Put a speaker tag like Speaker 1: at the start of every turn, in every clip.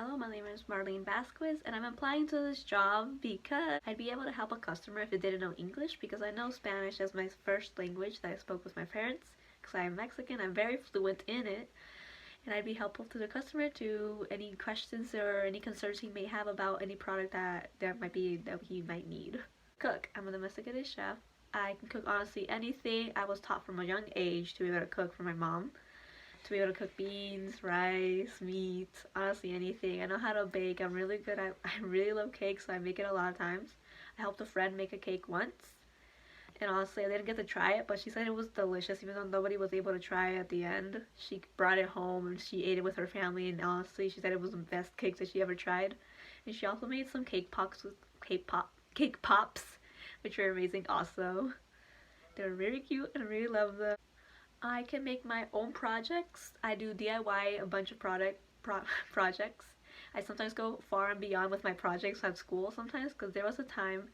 Speaker 1: Hello, my name is Marlene Vasquez, and I'm applying to this job because I'd be able to help a customer if they didn't know English, because I know Spanish as my first language that I spoke with my parents. Because I am Mexican, I'm very fluent in it, and I'd be helpful to the customer to any questions or any concerns he may have about any product that he might need. Cook. I'm a domesticated chef. I can cook honestly anything. I was taught from a young age to be able to cook for my mom, to be able to cook beans, rice, meat, honestly anything. I know how to bake. I'm really good at, I really love cake, so I make it a lot of times. I helped a friend make a cake once, and honestly I didn't get to try it, but she said it was delicious even though nobody was able to try it at the end. She brought it home and she ate it with her family, and honestly she said it was the best cake that she ever tried. And she also made some cake pops, which were amazing also. They were very cute and I really love them. I can make my own projects. I do DIY a bunch of projects. I sometimes go far and beyond with my projects at school sometimes, because there was a time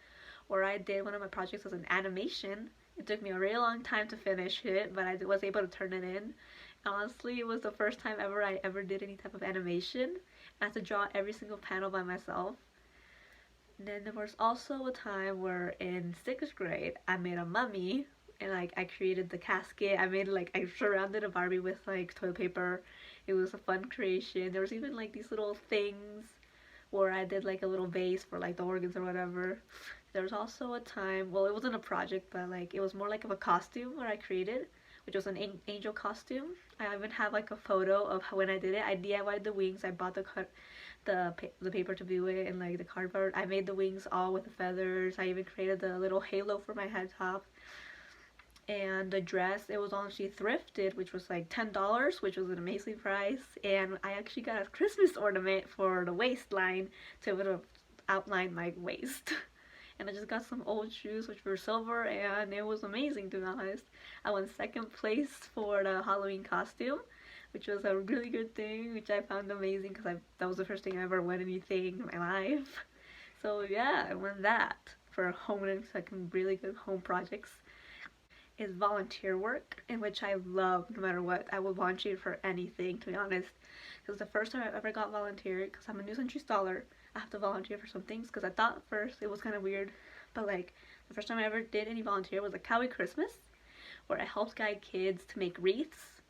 Speaker 1: where I did one of my projects as an animation. It took me a really long time to finish it, but I was able to turn it in. Honestly, it was the first time ever I ever did any type of animation. I had to draw every single panel by myself. And then there was also a time where in 6th grade I made a mummy, and like I created the casket. I surrounded a Barbie with like toilet paper. It was a fun creation. There was even like these little things where I did like a little vase for like the organs or whatever. There was also a time, well, it wasn't a project, but like it was more like of a costume where I created, which was an angel costume. I even have like a photo of how, when I did it. I DIY'd the wings. I bought the paper to do it, and like the cardboard. I made the wings all with the feathers. I even created the little halo for my head top. And the dress, it was honestly thrifted, which was like $10, which was an amazing price. And I actually got a Christmas ornament for the waistline to be able to outline my waist. And I just got some old shoes which were silver, and it was amazing, to be honest. I won 2nd place for the Halloween costume, which was a really good thing, which I found amazing because that was the first thing I ever won anything in my life. So yeah, I won that for home and second really good home projects. Is volunteer work, in which I love no matter what. I will volunteer for anything, to be honest. Because the first time I ever got volunteered, because I'm a New Century Scholar, I have to volunteer for some things, because I thought at first it was kind of weird, but like the first time I ever did any volunteer was a Cowie Christmas, where I helped guide kids to make wreaths,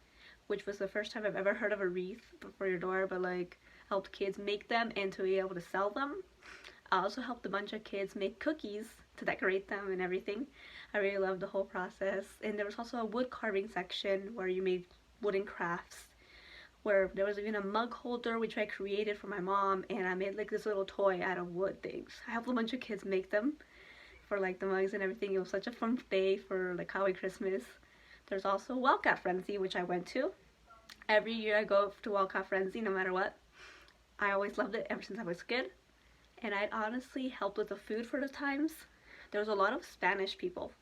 Speaker 1: which was the first time I've ever heard of a wreath for your door, but like helped kids make them and to be able to sell them. I also helped a bunch of kids make cookies to decorate them and everything. I really loved the whole process. And there was also a wood carving section where you made wooden crafts, where there was even a mug holder which I created for my mom, and I made like this little toy out of wood things. I helped a bunch of kids make them for like the mugs and everything. It was such a fun day for like Cowie Christmas. There's also Wildcat Frenzy, which I went to. Every year I go to Wildcat Frenzy no matter what. I always loved it ever since I was a kid. And I'd honestly helped with the food for the times. There was a lot of Spanish people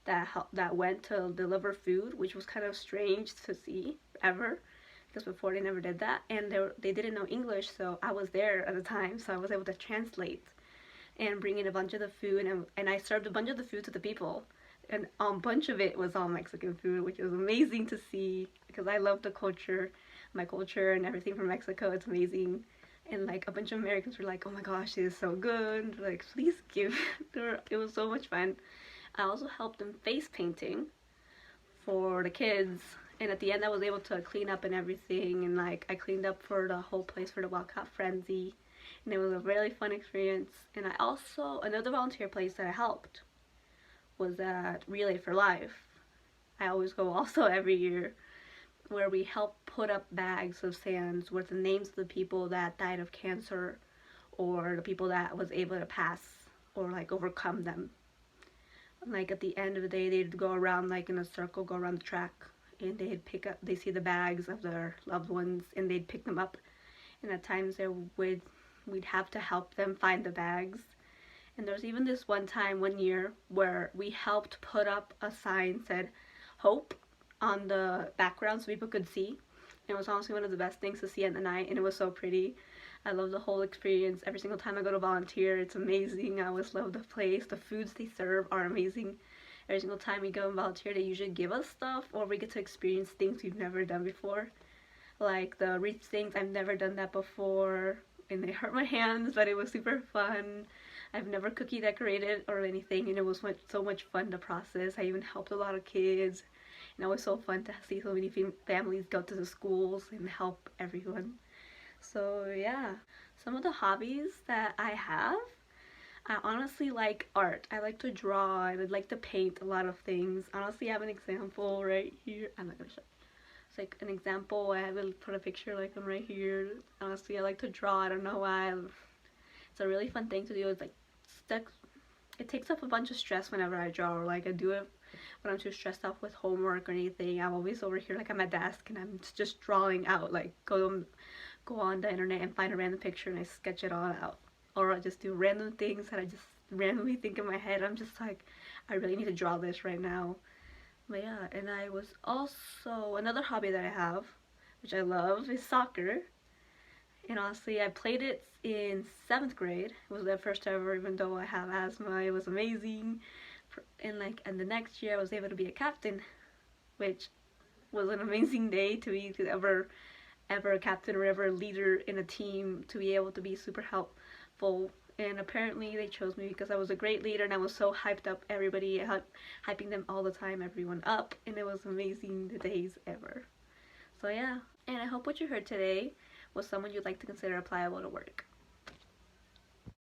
Speaker 1: that went to deliver food, which was kind of strange to see ever, because before they never did that, and they didn't know English, so I was there at the time, so I was able to translate and bring in a bunch of the food, and I served a bunch of the food to the people, and a bunch of it was all Mexican food, which was amazing to see because I love the culture, my culture and everything from Mexico. It's amazing. And like a bunch of Americans were like, oh my gosh, this is so good, like please give. It was so much fun. I also helped them face painting for the kids, and at the end I was able to clean up and everything, and like I cleaned up for the whole place for the Wildcat Frenzy, and it was a really fun experience. And I also, another volunteer place that I helped was at Relay for Life. I always go also every year, where we help put up bags of sands with the names of the people that died of cancer, or the people that was able to pass or like overcome them. Like at the end of the day, they'd go around like in a circle, go around the track, and they see the bags of their loved ones, and they'd pick them up. And at times we'd have to help them find the bags. And there was even this one year, where we helped put up a sign said hope on the background so people could see. It was honestly one of the best things to see at the night, and it was so pretty. I love the whole experience. Every single time I go to volunteer, it's amazing. I always love the place. The foods they serve are amazing. Every single time we go and volunteer, they usually give us stuff, or we get to experience things we've never done before. Like the wreath things, I've never done that before. and they hurt my hands, but it was super fun. I've never cookie decorated or anything, and it was so much fun to process. I even helped a lot of kids, and it was so fun to see so many families go to the schools and help everyone. So yeah, some of the hobbies that I have, I honestly like art. I like to draw. I would like to paint a lot of things. Honestly, I have an example right here. I'm not gonna show. It's like an example. I will put a picture like I'm right here. Honestly, I like to draw. I don't know why. It's a really fun thing to do. It's like stuck. It takes up a bunch of stress whenever I draw, or like I do it when I'm too stressed out with homework or anything. I'm always over here like at my desk and I'm just drawing out. Like go on the internet and find a random picture and I sketch it all out. Or I just do random things that I just randomly think in my head. I'm just like, I really need to draw this right now. But yeah, and I was also, another hobby that I have, which I love, is soccer. And honestly, I played it in 7th grade. It was the first ever, even though I have asthma. It was amazing. And the next year I was able to be a captain, which was an amazing day to be ever a captain or ever a leader in a team, to be able to be super helpful. And apparently they chose me because I was a great leader and I was so hyped up everybody, hyping them all the time, everyone up, and it was amazing, the days ever. So yeah, and I hope what you heard today was someone you'd like to consider applicable to work.